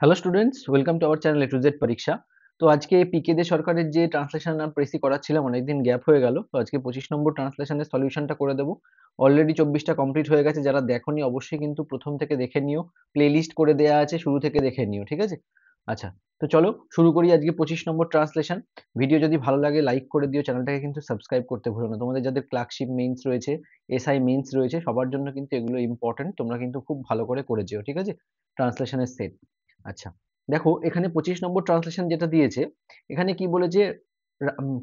Hello students, welcome to our channel A to Z পরীক্ষা। তো আজকে পিকে দে সরকারের যে ট্রান্সলেশন আর প্রেসি করাচ্ছিলাম, অনেকদিন গ্যাপ হয়ে গেল। তো আজকে 25 নম্বর ট্রান্সলেশনের সলিউশনটা করে দেবো। অলরেডি 24টা কমপ্লিট হয়ে গেছে। যারা দেখোনি অবশ্যই কিন্তু প্রথম থেকে দেখে নিও, প্লেলিস্ট করে দেওয়া আছে, শুরু থেকে দেখে নিও, ঠিক আছে? আচ্ছা, তো চলো শুরু করি আজকে 25 নম্বর ট্রান্সলেশন। ভিডিও যদি ভালো লাগে লাইক করে দিও, চ্যানেলটাকে কিন্তু সাবস্ক্রাইব করতে ভুলো না। তোমাদের যাদের ক্লার্কশিপ মেইনস রয়েছে, এসআই মেইনস রয়েছে, সবার জন্য কিন্তু এগুলো ইম্পর্টেন্ট। তোমরা কিন্তু খুব ভালো করে যেও, ঠিক আছে? ট্রান্সলেশনের সেট। আচ্ছা, দেখো এখানে 25 নম্বর ট্রান্সলেশন যেটা দিয়েছে, এখানে কি বলেছে,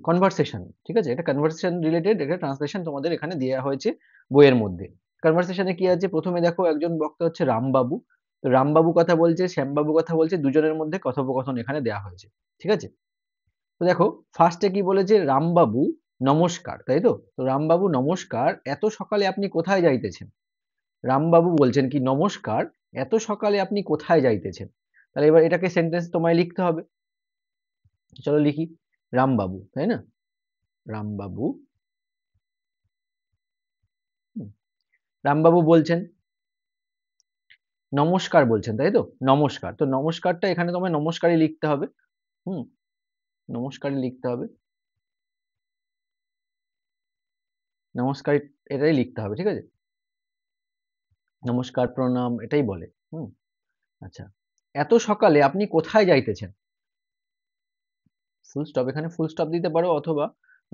কনভারসেশন, ঠিক আছে? এটা কনভারসেশন রিলেটেড একটা ট্রান্সলেশন তোমাদের এখানে দেওয়া হয়েছে বইয়ের মধ্যে। কনভারসেশনে কি আছে, প্রথমে দেখো একজন বক্তা হচ্ছে রামবাবু। তো রামবাবু কথা বলছে, শ্যামবাবু কথা বলছে, দুজনের মধ্যে কথোপকথন এখানে দেওয়া হয়েছে, ঠিক আছে? তো দেখো ফার্স্টে কি বলেছে, রামবাবু নমস্কার, তাই তো? তো রামবাবু নমস্কার, এত সকালে আপনি কোথায় যাইতেছেন? রামবাবু বলছেন কি, নমস্কার, এত সকালে আপনি কোথায় যাইতেছেন? তাহলে এবার এটাকে সেন্টেন্স তোমায় লিখতে হবে। চলো লিখি। রামবাবু, তাই না? রামবাবু, হুম, রামবাবু বলছেন, নমস্কার বলছেন, তাই তো? নমস্কার, তো নমস্কারটা এখানে তোমায় নমস্কারই লিখতে হবে। হুম, নমস্কারই লিখতে হবে। নমস্কার, এটাই লিখতে হবে, ঠিক আছে? নমস্কার, প্রণাম, এটাই বলে। হুম, আচ্ছা। এত সকালে আপনি কোথায় যাইতেছেন? ফুল স্টপ, এখানে ফুল স্টপ দিতে পারো, অথবা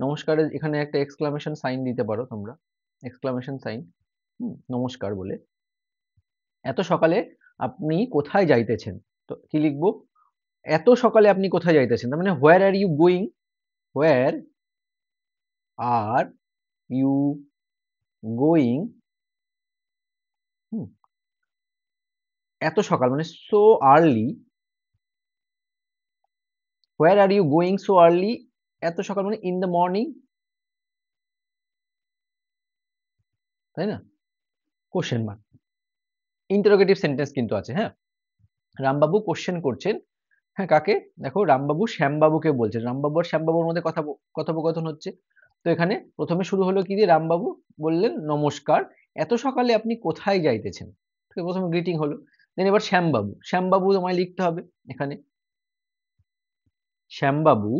নমস্কারের এখানে একটা এক্সক্লামেশন সাইন দিতে পারো তোমরা। এক্সক্লামেশন সাইন, নমস্কার বলে। এত সকালে আপনি কোথায় যাইতেছেন? তো কি লিখবো? এত সকালে আপনি কোথায় যাইতেছেন, তার মানে where are you going? Where are you going? এত সকাল মানে so early. Where are you going so early? এত সকাল মানে ইন দ্য মর্নিং, তাই না? কোশ্চেন মার্ক, ইন্টারোগেটিভ সেন্টেন্স কিন্তু আছে, হ্যাঁ। রামবাবু কোশ্চেন করছেন, হ্যাঁ, কাকে? দেখো রামবাবু শ্যামবাবুকে বলছেন। রামবাবু আর শ্যামবাবুর মধ্যে কথোপকথন হচ্ছে। তো এখানে প্রথমে শুরু হলো কি দিয়ে, রামবাবু বললেন নমস্কার, এত সকালে আপনি কোথায় যাইতেছেন? তো প্রথমে গ্রিটিং হলো। দেন এবার শ্যামবাবু, শ্যামবাবু তোমায় লিখতে হবে এখানে। শ্যামবাবু,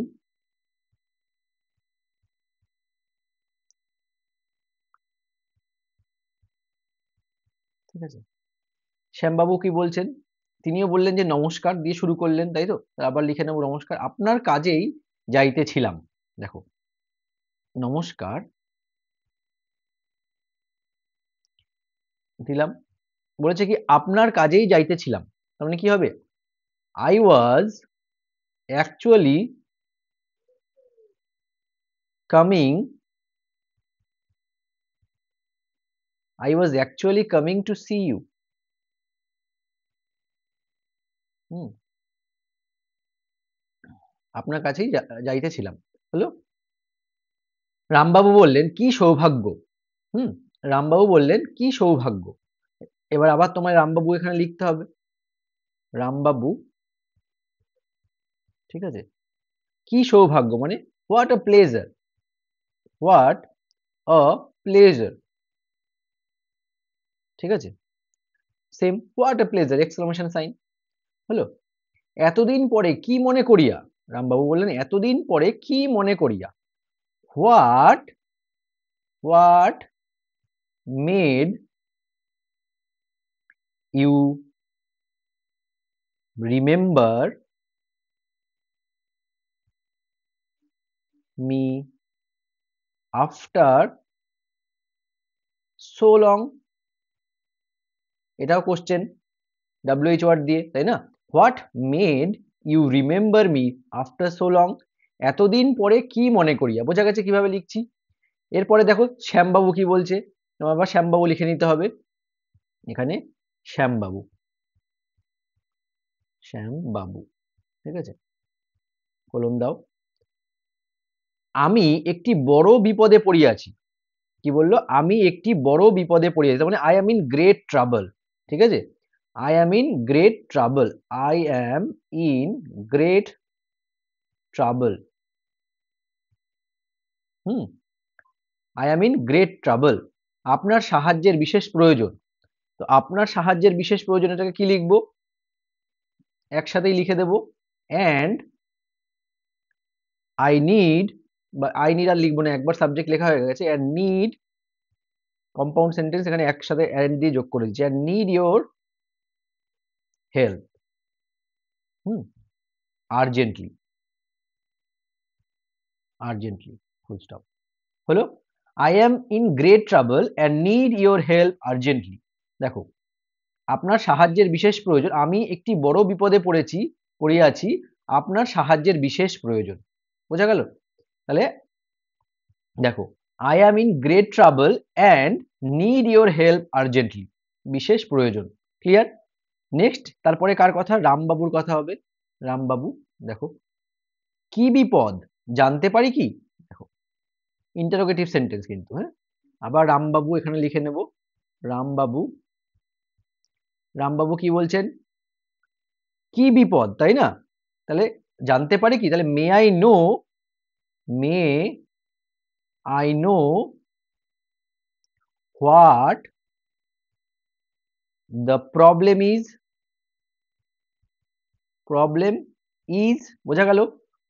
ঠিক আছে? শ্যামবাবু কি বলছেন? তিনিও বললেন যে নমস্কার দিয়ে শুরু করলেন, তাই তো? আবার লিখে নেব, নমস্কার, আপনার কাজেই যাইতেছিলাম। দেখো, নমস্কার দিলাম, বলেছে কি আপনার কাজেই যাইতেছিলাম, তার মানে কি হবে? I was actually coming, I was actually coming to see you. Hmm, আপনার কাছেই যাইতেছিলাম, হলো। রামবাবু বললেন কি সৌভাগ্য। হুম, রামবাবু বললেন কি সৌভাগ্য। এবার আবার তোমায় রামবাবু এখানে লিখতে হবে। রামবাবু, ঠিক আছে? কি সৌভাগ্য মানে what a pleasure, what a pleasure, ঠিক আছে? Same, what a pleasure, exclamation sign, হলো। এতদিন পরে কি মনে করিয়া, রামবাবু বললেন এতদিন পরে কি মনে করিয়া। What, what made you remember me after so long? এটাও কোশ্চেন, WH ওয়ার্ড দিয়ে, তাই না? What made you remember me after so long? এতদিন পরে কি মনে করিয়া, বোঝা গেছে কিভাবে লিখছি। এরপরে দেখো শ্যামবাবু কি বলছে, তোমার আবার শ্যামবাবু লিখে নিতে হবে এখানে। শ্যামবাবু, শ্যামবাবু, ঠিক আছে? কলম দাও। আমি একটি বড় বিপদে পড়িয়াছি। কি বললো? আমি একটি বড় বিপদে পড়িয়াছি, তার মানে I am in great trouble, ঠিক আছে? I am in great trouble, I am in great trouble. Hmm, I am in great trouble, আপনার সাহায্যের বিশেষ প্রয়োজন। তো আপনার সাহায্যের বিশেষ প্রয়োজন, এটাকে কি লিখবো? একসাথেই লিখে দেব, অ্যান্ড আই নিড, বা আই নিড আর লিখবো না, একবার সাবজেক্ট লেখা হয়ে গেছে, অ্যান্ড নিড কম্পাউন্ড সেন্টেন্স, এখানে একসাথে অ্যান্ড দিয়ে যোগ করে দিচ্ছি, and need your help, hmm, urgently, urgently, full stop. হলো, I am in great trouble and need your help urgently. দেখো, আপনার সাহায্যের বিশেষ প্রয়োজন, আমি একটি বড় বিপদে পড়িয়াছি, আপনার সাহায্যের বিশেষ প্রয়োজন। বোঝা গেল? তাহলে দেখো, I am in great trouble and need your help urgently, বিশেষ প্রয়োজন। ক্লিয়ার? নেক্সট, তারপরে কার কথা? রামবাবুর কথা হবে। রামবাবু, দেখো, কি বিপদ জানতে পারি কি? দেখো, ইন্টারোগেটিভ সেন্টেন্স কিন্তু, হ্যাঁ। আবার রামবাবু এখানে লিখে নেব, রামবাবু, রামবাবু কি বলছেন? কি বিপদ, তাই না? তাহলে জানতে পারি কি? তাহলে may I know, may I know what the problem is, problem is, বোঝা গেল?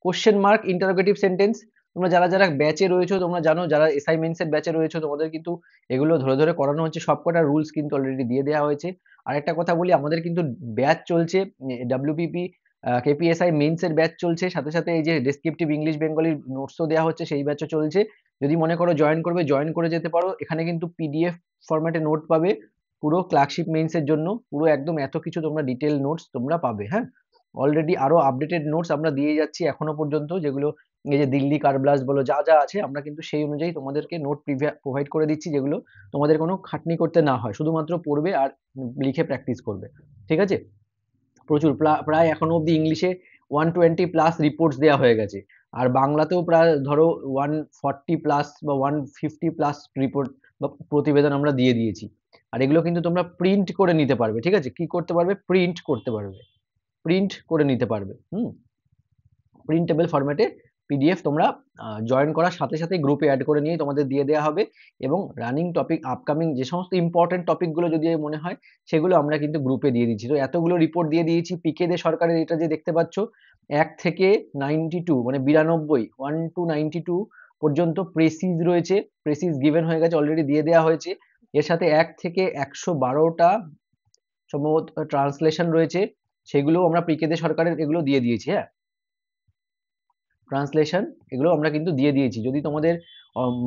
Question mark interrogative sentence. তোমরা যারা যারা ব্যাচে রয়েছো তোমরা জানো, যারা অ্যাসাইনমেন্টস এর ব্যাচে রয়েছো তোমাদের কিন্তু এগুলো ধরে ধরে করানো হচ্ছে, সবকটা রুলস কিন্তু অলরেডি দিয়ে দেওয়া হয়েছে। আর একটা কথা বলি, আমাদের কিন্তু ব্যাচ চলছে, ডাব্লিউপিপি কেপিএসআই মেন্স এর ব্যাচ চলছে, সাথে সাথে এই যে ডেসক্রিপটিভ ইংলিশ বেঙ্গলির নোটসও দেওয়া হচ্ছে, সেই ব্যাচও চলছে। যদি মনে করো জয়েন করবে, জয়েন করে যেতে পারো। এখানে কিন্তু পিডিএফ ফরম্যাটে নোট পাবে পুরো ক্লার্কশিপ মেন্স এর জন্য, পুরো একদম এত কিছু তোমরা ডিটেল নোটস তোমরা পাবে, হ্যাঁ। অলরেডি আরো আপডেটেড নোটস আমরা দিয়ে যাচ্ছি এখনো পর্যন্ত, যেগুলো এই যে দিল্লি কারব্লাস বলো, যা যা আছে আমরা কিন্তু সেই অনুযায়ী তোমাদেরকে নোট প্রোভাইড করে দিচ্ছি, যেগুলো তোমাদের কোনো খাটনি করতে না হয়, শুধুমাত্র পড়বে আর লিখে প্র্যাকটিস করবে। ঠিক আছে? প্রচুর, প্রায় এখনো অব্দি ইংলিশে 120 প্লাস রিপোর্টস দেওয়া হয়ে গেছে, আর বাংলাতেও প্রায় ধরো 140 প্লাস বা 150 প্লাস রিপোর্ট বা প্রতিবেদন আমরা দিয়ে দিয়েছি। আর এগুলো কিন্তু তোমরা প্রিন্ট করে নিতে পারবে। ঠিক আছে? কি করতে পারবে? প্রিন্ট করতে পারবে, প্রিন্ট করে নিতে পারবে, হুম। প্রিন্টেবল ফরম্যাটে পিডিএফ তোমরা জয়েন করার সাথে সাথে গ্রুপে অ্যাড করে নিয়ে তোমাদের দিয়ে দেওয়া হবে। এবং রানিং টপিক, আপকামিং যে সমস্ত ইম্পর্টেন্ট টপিকগুলো যদি মনে হয় সেগুলো আমরা কিন্তু গ্রুপে দিয়ে দিচ্ছি। তো এতগুলো রিপোর্ট দিয়ে দিয়েছি। পিকে দে সরকারের এটা যে দেখতে পাচ্ছ 1 থেকে 92 মানে 92, 1 to 92 পর্যন্ত প্রেসিজ রয়েছে, প্রেসিজ গিভেন হয়ে গেছে, অলরেডি দিয়ে দেওয়া হয়েছে। এর সাথে 1 থেকে 112টা সম্ভবত ট্রান্সলেশন রয়েছে, সেগুলো আমরা পিকে দে সরকারের এগুলো দিয়ে দিয়েছি, হ্যাঁ। ট্রান্সলেশন এগুলো আমরা কিন্তু দিয়ে দিয়েছি। যদি তোমাদের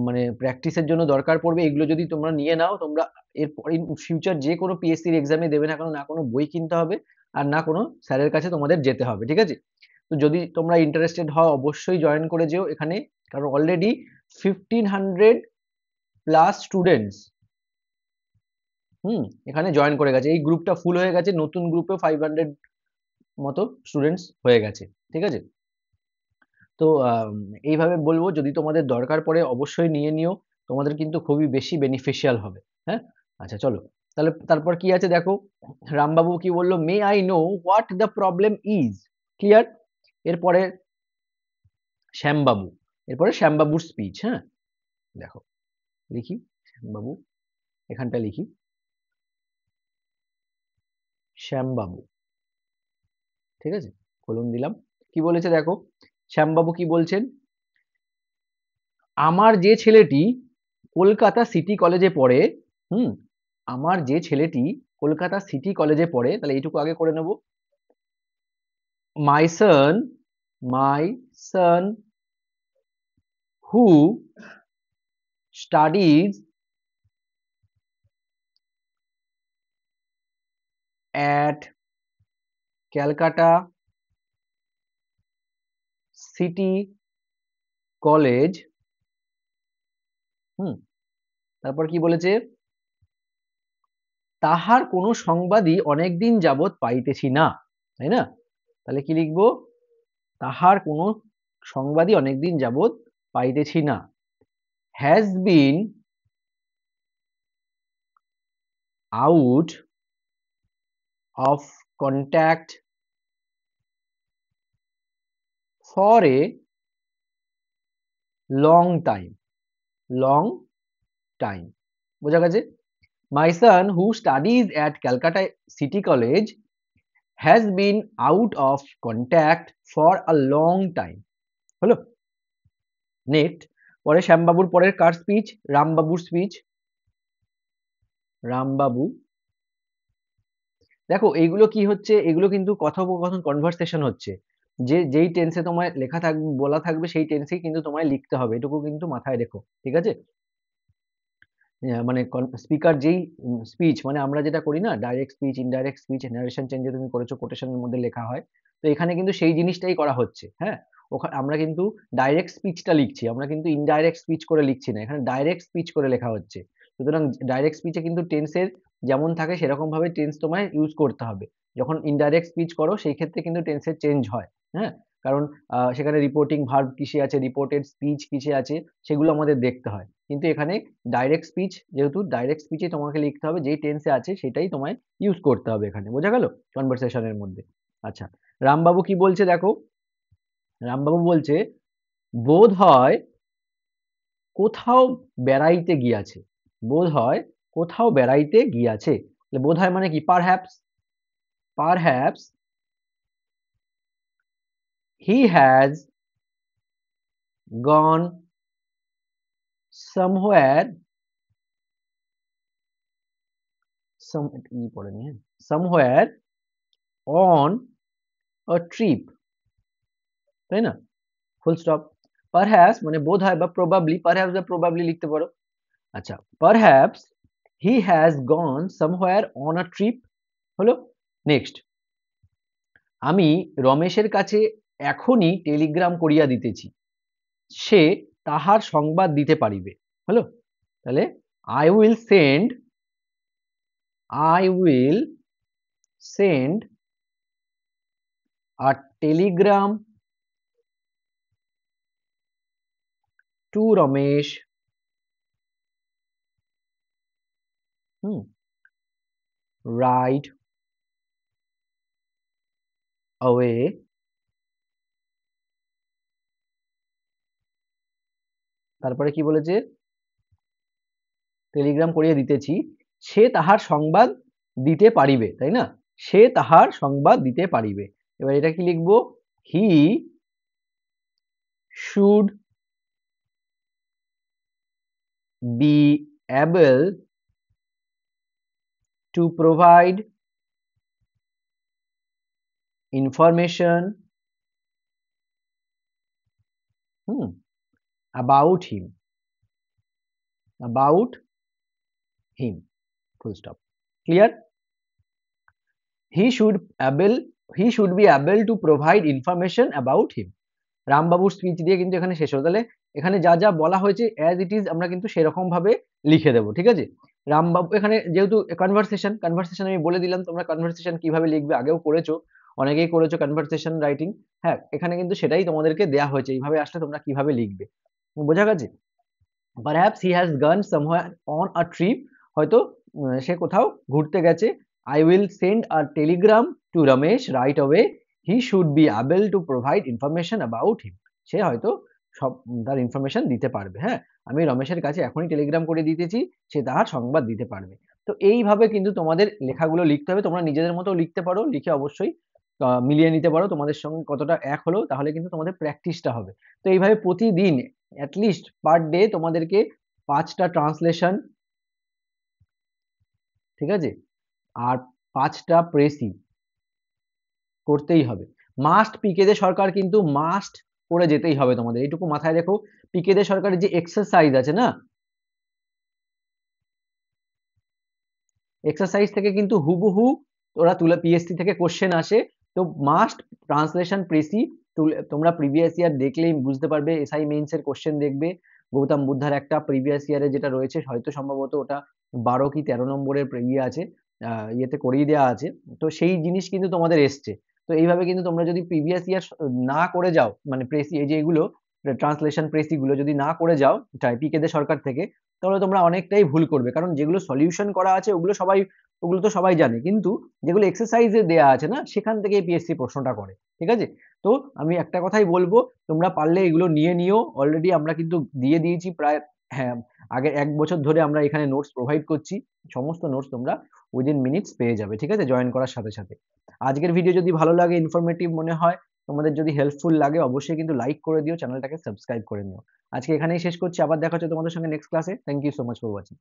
মানে প্র্যাকটিসের জন্য দরকার পড়বে, এগুলো যদি তোমরা নিয়ে নাও, তোমরা এরপর ইন ফিউচার যে কোনো পিএসসির এক্সামে দেবে না কেন, না কোনো বই কিনতে হবে আর না কোনো স্যারের কাছে তোমাদের যেতে হবে। ঠিক আছে? তো যদি তোমরা ইন্টারেস্টেড হও অবশ্যই জয়েন করে যেও এখানে, কারণ অলরেডি 1500 প্লাস স্টুডেন্টস এখানে জয়েন করে গেছে। এই গ্রুপটা ফুল হয়ে গেছে, নতুন গ্রুপে 500 মতো স্টুডেন্টস হয়ে গেছে। ঠিক আছে? তো এইভাবে বলবো, যদি তোমাদের দরকার পড়ে অবশ্যই নিয়ে নিও, তোমাদের কিন্তু খুবই বেশি বেনিফিশিয়াল হবে, হ্যাঁ। আচ্ছা চলো, তাহলে তারপর কি আছে দেখো, রামবাবু কি বললো? May I know what the problem is. Clear? এরপরে শ্যামবাবু, এরপরে শ্যামবাবুর স্পিচ, হ্যাঁ। দেখো, লিখি শ্যামবাবু, এখানটা লিখি শ্যামবাবু। ঠিক আছে? কলম দিলাম। কি বলেছে দেখো, শ্যামবাবু কি বলছেন? আমার যে ছেলেটি কলকাতা সিটি কলেজে পড়ে, হুম, আমার যে ছেলেটি কলকাতা সিটি কলেজে পড়ে, তাহলে এইটুকু আগে করে নেব। My son, my son who studies at Calcutta City College, hmm, তারপর কি বলেছে? তাহার কোনো সংবাদই অনেকদিন যাবৎ পাইতেছি না, তাই না? তাহলে কি লিখবো? তাহার কোনো সংবাদই অনেকদিন যাবৎ পাইতেছি না, has been out of contact for a long time, long time, বোঝা গেছে? My son who studies at Calcutta City College has been out of contact for a long time হলো নেক্সট পরে শ্যামবাবুর পরের কার স্পিচ রামবাবুর স্পিচ রামবাবু দেখো এইগুলো কি হচ্ছে এগুলো কিন্তু কথোপকথন কনভারসেশন হচ্ছে যেই টেন্সে তোমায় লেখা থাকবে বলা থাকবে সেই টেন্সেই কিন্তু তোমায় লিখতে হবে এটুকু কিন্তু মাথায় রেখো ঠিক আছে মানে স্পিকার যেই স্পিচ মানে আমরা যেটা করি না direct speech indirect speech narration চেঞ্জে তুমি করেছো কোটেশনের মধ্যে লেখা হয় তো এখানে কিন্তু সেই জিনিসটাই করা হচ্ছে হ্যাঁ ওখানে আমরা কিন্তু ডাইরেক্ট স্পিচটা লিখছি আমরা কিন্তু ইনডাইরেক্ট স্পিচ করে লিখছি না এখানে ডাইরেক্ট স্পিচ করে লেখা হচ্ছে সুতরাং ডাইরেক্ট স্পিচে কিন্তু টেন্সের যেমন থাকে সেরকম ভাবে টেন্স তোমায় ইউজ করতে হবে যখন ইনডাইরেক্ট স্পিচ করো সেই ক্ষেত্রে কিন্তু টেন্সের চেঞ্জ হয় হ্যাঁ কারণ সেখানে রিপোর্টিং ভার্ব কিসে আছে রিপোর্টেড স্পিচ কিসে আছে সেগুলো আমাদের দেখতে হয় কিন্তু এখানে ডাইরেক্ট স্পিচ যেহেতু ডাইরেক্ট স্পিচে তোমাকে লিখতে হবে যেই টেন্সে আছে সেটাই তোমায় ইউজ করতে হবে এখানে বোঝা গেল কনভারসেশনের মধ্যে আচ্ছা রামবাবু কি বলছে দেখো রামবাবু বলছে বোধ হয় কোথাও বেড়াইতে গিয়াছে বোধ হয় কোথাও বেড়াইতে গিয়াছে বোধ হয় মানে কি perhaps perhaps he has gone somewhere somewhere on a trip তাই না ফুল স্টপ পারহ্যাপস মানে বোধ হয় বা প্রবাবলি পারহ্যাপস বা প্রবাবলি লিখতে পারো আচ্ছা perhaps he has gone somewhere on a trip হলো নেক্সট আমি রমেশের কাছে এখনই টেলিগ্রাম করিয়া দিতেছি সে তাহার সংবাদ দিতে পারিবে হলো তাহলে I will send a telegram to Ramesh right away তারপরে কি বলেছে টেলিগ্রাম করিয়ে দিতেছি সে তাহার সংবাদ দিতে পারিবে তাই না সে তাহার সংবাদ দিতে পারিবে এবার এটা কি লিখবো he should be able to provide information about him full stop clear he should be able to provide information about him রামবাবুর স্পিচ দিয়ে কিন্তু এখানে শেষ হলো তাহলে এখানে যা যা বলা হয়েছে অ্যাজ ইট ইজ আমরা কিন্তু সেরকম ভাবে লিখে দেবো ঠিক আছে রামবাবু এখানে যেহেতু কনভারসেশন আমি বলে দিলাম তোমরা কনভারসেশন কিভাবে লিখবে আগেও করেছো অনেকেই করেছো কনভারসেশন রাইটিং হ্যাঁ এখানে কিন্তু সেটাই তোমাদেরকে দেয়া হয়েছে এইভাবে আসলে তোমরা কিভাবে লিখবে বোঝা গেছে perhaps he has gone somewhere on a trip হয়তো সে কোথাও ঘুরতে গেছে I will send a telegram to Ramesh right away he should be able to provide information about him সে হয়তো সব তার ইনফরমেশন দিতে পারবে হ্যাঁ আমি রমেশের কাছে এখনই টেলিগ্রাম করে দিতেছি সে তাহার সংবাদ দিতে পারবে তো এইভাবে কিন্তু তোমাদের লেখাগুলো লিখতে হবে তোমরা নিজেদের মতো লিখতে পারো লিখে অবশ্যই মিলিয়ে নিতে পারো তোমাদের সঙ্গে কতটা এক হলো তাহলে কিন্তু তোমাদের প্র্যাকটিসটা হবে তো এইভাবে প্রতিদিন অ্যাটলিস্ট পার ডে তোমাদেরকে 5টা ট্রান্সলেশন ঠিক আছে আর 5টা প্রেসি করতেই হবে মাস্ট পিকে দে সরকার কিন্তু মাস্ট করে যেতেই হবে তোমাদের এইটুকু মাথায় রেখো পিকে দে সরকারের যে এক্সারসাইজ আছে না এক্সারসাইজ থেকে কিন্তু হুবহু ওরা তুলে পিএসসি থেকে কোশ্চেন আসে তো মাস্ট ট্রান্সলেশন প্রেসি তোমরা প্রিভিয়াস ইয়ার দেখলেই বুঝতে পারবে এসআই মেইনস এর কোশ্চেন দেখবে গৌতম বুদ্ধার একটা প্রিভিয়াস ইয়ারে যেটা রয়েছে হয়তো সম্ভবত ওটা 12 কি 13 নম্বরের ইয়ে আছে ইয়েতে করিয়ে দেওয়া আছে তো সেই জিনিস কিন্তু তোমাদের এসছে তো এইভাবে কিন্তু তোমরা যদি প্রিভিয়াস ইয়ার না করে যাও মানে প্রেসি এই যে এগুলো ট্রান্সলেশন প্রেসি গুলো যদি না করে যাও পিকে দে সরকার থেকে তাহলে তোমরা অনেকটাই ভুল করবে কারণ যেগুলো সলিউশন করা আছে ওগুলো তো সবাই জানে কিন্তু যেগুলো এক্সারসাইজে দেয়া আছে না সেখান থেকে পিএসসি প্রশ্নটা করে ঠিক আছে তো আমি একটা কথাই বলবো তোমরা পারলে এগুলো নিয়ে নিও অলরেডি আমরা কিন্তু দিয়ে দিয়েছি প্রায় হ্যাঁ আগে 1 বছর ধরে আমরা এখানে নোটস প্রোভাইড করছি সমস্ত নোটস তোমরা উইদিন মিনিটস পেয়ে যাবে, ঠিক আছে, জয়েন করার সাথে সাথে। আজকের ভিডিও যদি ভালো লাগে, ইনফরমেটিভ মনে হয়, তোমাদের যদি হেল্পফুল লাগে, অবশ্যই কিন্তু লাইক করে দিও, চ্যানেলটাকে সাবস্ক্রাইব করে নিও। আজকে এখানেই শেষ করছি, আবার দেখা হচ্ছে তোমাদের সঙ্গে নেক্সট ক্লাসে। Thank you so much for watching.